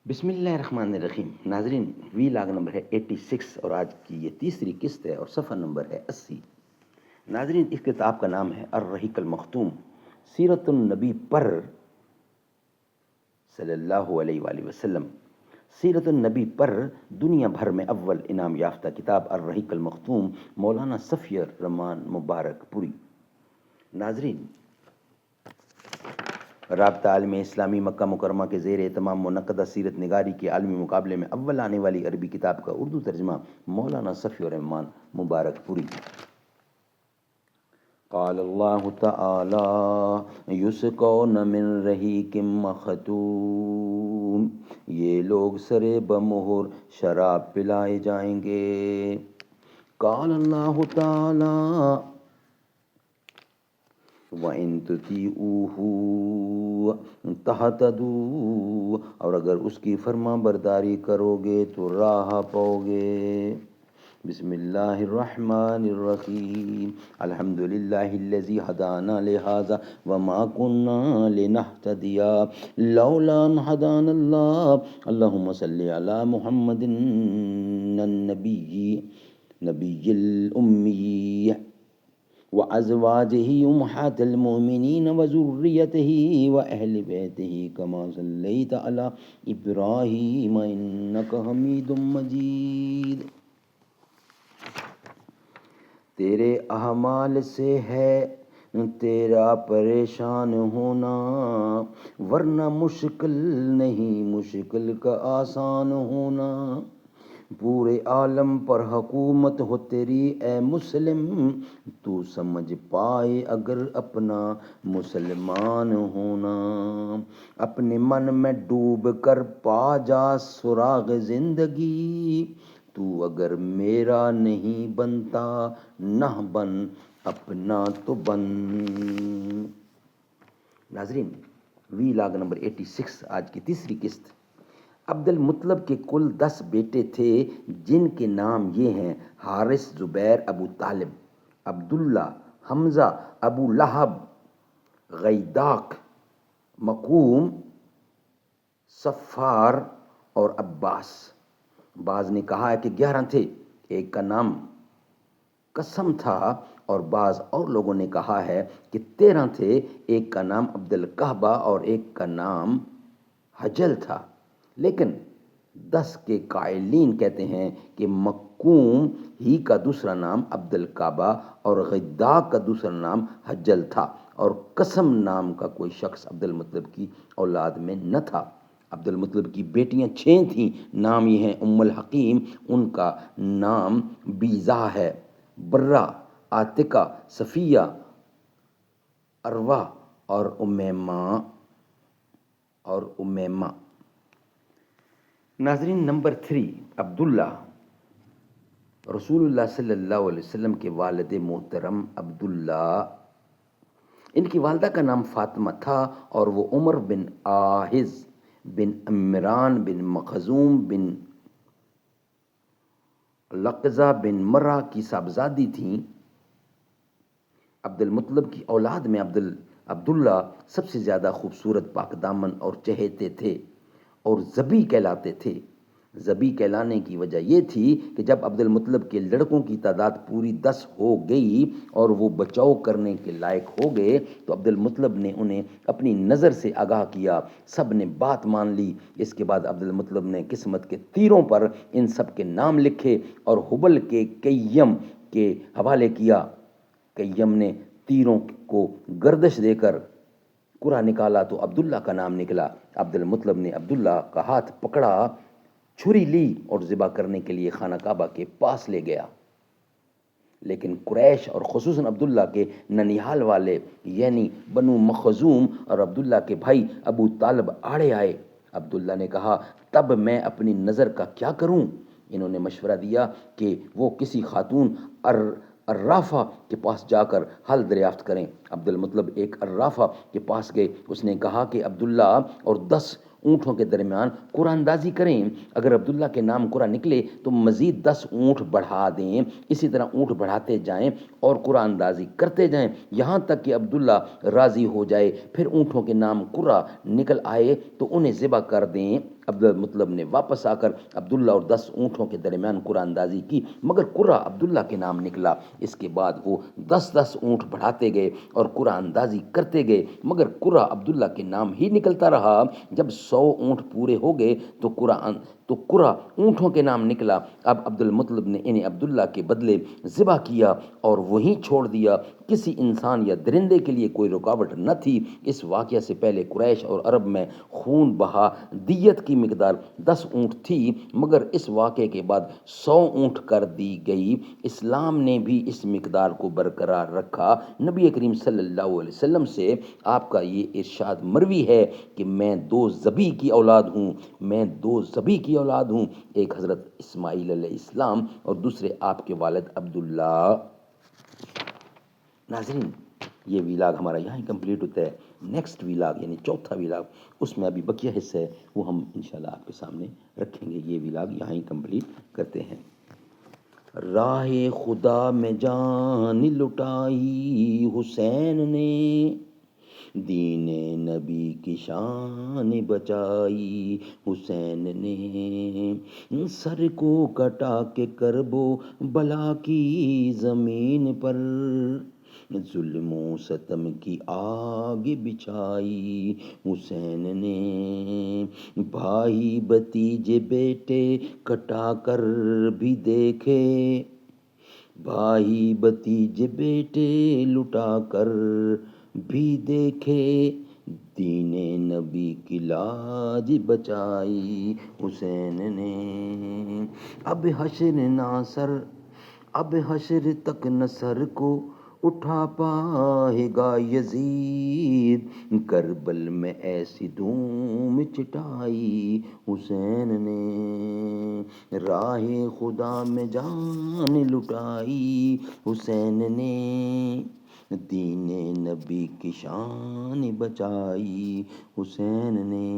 بسم اللہ الرحمن الرحیم۔ ناظرین، وی لاگ نمبر ہے 86 اور آج کی یہ تیسری قسط ہے اور صفحہ نمبر ہے 80۔ ناظرین، اس کتاب کا نام ہے الرحیق المختوم، سیرت النبی پر صلی اللہ علیہ وآلہ وسلم۔ سیرت النبی پر دنیا بھر میں اول انعام یافتہ کتاب الرحیق المختوم مولانا صفی الرحمان مبارک پوری۔ ناظرین، رابطہ عالم اسلامی مکہ مکرمہ کے زیر اہتمام منعقدہ سیرت نگاری کے عالمی مقابلے میں اول آنے والی عربی کتاب کا اردو ترجمہ مولانا صفی الرحمان مبارک پوری۔ قال اللہ تعالی یسقون من رحیق مختوم، یہ لوگ سرے بمہر شراب پلائے جائیں گے۔ قال اللہ تعالی وَإِن تُطِيعُوهُ تَهْتَدُوا، اور اگر اس کی فرما برداری کرو گے تو راہ پاؤ گے۔ بسم اللہ الرحمن الرحیم، الحمد للہ الذی ہدانا لہذا وما كنا لنہتدی لولا ان ہدانا اللہ، اللہم صلی علی محمد النبی الامی وأزواجه أمهات المؤمنين وذريته وأهل بيته كما صليت على إبراهيم إنك حميد مجيد۔ تیرے اعمال سے ہے تیرا پریشان ہونا، ورنہ مشکل نہیں مشکل کا آسان ہونا۔ پورے عالم پر حکومت ہو تیری اے مسلم، تو سمجھ پائے اگر اپنا مسلمان ہونا۔ اپنے من میں ڈوب کر پا جا سراغ زندگی، تو اگر میرا نہیں بنتا نہ بن اپنا تو بن۔ ناظرین، وی لاگ نمبر 86 آج کی تیسری قسط۔ عبد المطلب کے کل 10 بیٹے تھے، جن کے نام یہ ہیں: حارث، زبیر، ابو طالب، عبداللہ، حمزہ، ابو لہب، غیداق، مقوم، صفار اور عباس۔ بعض نے کہا ہے کہ 11 تھے، ایک کا نام قسم تھا، اور بعض اور لوگوں نے کہا ہے کہ 13 تھے، ایک کا نام عبد الکعبہ اور ایک کا نام حجل تھا۔ لیکن 10 کے قائلین کہتے ہیں کہ مقوم ہی کا دوسرا نام عبد الکعبہ اور غیداق کا دوسرا نام حجل تھا، اور قسم نام کا کوئی شخص عبد المطلب کی اولاد میں نہ تھا۔ عبد المطلب کی بیٹیاں 6 تھیں، نام یہ ہیں: ام الحکیم، ان کا نام بیضا ہے، برہ، عاتقہ، صفیہ، عروہ اور امیمہ۔ ناظرین، نمبر 3، عبداللہ، رسول اللہ صلی اللہ علیہ وسلم کے والد محترم عبداللہ۔ ان کی والدہ کا نام فاطمہ تھا، اور وہ عمر بن آہز بن عمران بن مخزوم بن لقزہ بن مرہ کی صاحبزادی تھیں۔ عبد المطلب کی اولاد میں عبداللہ سب سے زیادہ خوبصورت، پاک دامن اور چہیتے تھے، اور ذبی کہلاتے تھے۔ ذبی کہلانے کی وجہ یہ تھی کہ جب عبد المطلب کے لڑکوں کی تعداد پوری 10 ہو گئی اور وہ بچاؤ کرنے کے لائق ہو گئے، تو عبد المطلب نے انہیں اپنی نظر سے آگاہ کیا۔ سب نے بات مان لی۔ اس کے بعد عبد المطلب نے قسمت کے تیروں پر ان سب کے نام لکھے اور حبل کے کیم کے حوالے کیا۔ کیم نے تیروں کو گردش دے کر قرعہ نکالا تو عبداللہ کا نام نکلا۔ عبد المطلب نے عبداللہ کا ہاتھ پکڑا، چھری لی اور ذبح کرنے کے لیے خانہ کعبہ کے پاس لے گیا۔ لیکن قریش اور خصوصاً عبداللہ کے ننیھال والے یعنی بنو مخزوم اور عبداللہ کے بھائی ابو طالب آڑے آئے۔ عبداللہ نے کہا، تب میں اپنی نظر کا کیا کروں؟ انہوں نے مشورہ دیا کہ وہ کسی خاتون عرافہ کے پاس جا کر حل دریافت کریں۔ عبد المطلب ایک عرافہ کے پاس گئے، اس نے کہا کہ عبداللہ اور 10 اونٹوں کے درمیان قرآن اندازی کریں، اگر عبداللہ کے نام قرآن نکلے تو مزید 10 اونٹ بڑھا دیں، اسی طرح اونٹ بڑھاتے جائیں اور قرآن اندازی کرتے جائیں یہاں تک کہ عبداللہ راضی ہو جائے، پھر اونٹوں کے نام قرآن نکل آئے تو انہیں ذبح کر دیں۔ عبد المطلب نے واپس آ کر عبداللہ اور 10 اونٹوں کے درمیان قرآن اندازی کی، مگر قرہ عبداللہ کے نام نکلا۔ اس کے بعد وہ 10 اونٹ بڑھاتے گئے اور قرآن اندازی کرتے گئے، مگر قرہ عبداللہ کے نام ہی نکلتا رہا۔ جب 100 اونٹ پورے ہو گئے تو قرہ اونٹوں کے نام نکلا۔ اب عبد المطلب نے انہیں عبداللہ کے بدلے ذبح کیا اور وہیں چھوڑ دیا، کسی انسان یا درندے کے لیے کوئی رکاوٹ نہ تھی۔ اس واقعہ سے پہلے قریش اور عرب میں خون بہا دیت کی مقدار 10 اونٹ تھی، مگر اس واقعے کے بعد 100 اونٹ کر دی گئی۔ اسلام نے بھی اس مقدار کو برقرار رکھا۔ نبی کریم صلی اللہ علیہ وسلم سے آپ کا یہ ارشاد مروی ہے کہ میں 2 ذبی کی اولاد ہوں، میں 2 ذبی کی اولاد ہوں، ایک حضرت اسماعیل علیہ السلام اور دوسرے آپ کے والد عبداللہ۔ ناظرین، یہ ویلاگ ہمارا یہاں ہی کمپلیٹ ہوتا ہے۔ نیکسٹ ویلاگ یعنی چوتھا ویلاگ، اس میں ابھی بقیہ حصہ ہے، وہ ہم انشاءاللہ آپ کے سامنے رکھیں گے۔ یہ ویلاگ یہاں ہی کمپلیٹ کرتے ہیں۔ راہ خدا میں جان لٹائی حسین نے، دین نبی کی شان بچائی حسین نے، سر کو کٹا کے کرب و بلا کی زمین پر، ظلم و ستم کی آگ بچھائی حسین نے، بھائی بھتیجے بیٹے کٹا کر بھی دیکھے، بھائی بھتیجے بیٹے لٹا کر بھی دیکھے، دین نبی کی لاج بچائی حسین نے، اب حشر تک نہ سر کو اٹھا پائے گا یزید، کربل میں ایسی دھوم چٹائی حسین نے، راہ خدا میں جان لٹائی حسین نے، دین نبی کی شان بچائی حسین نے۔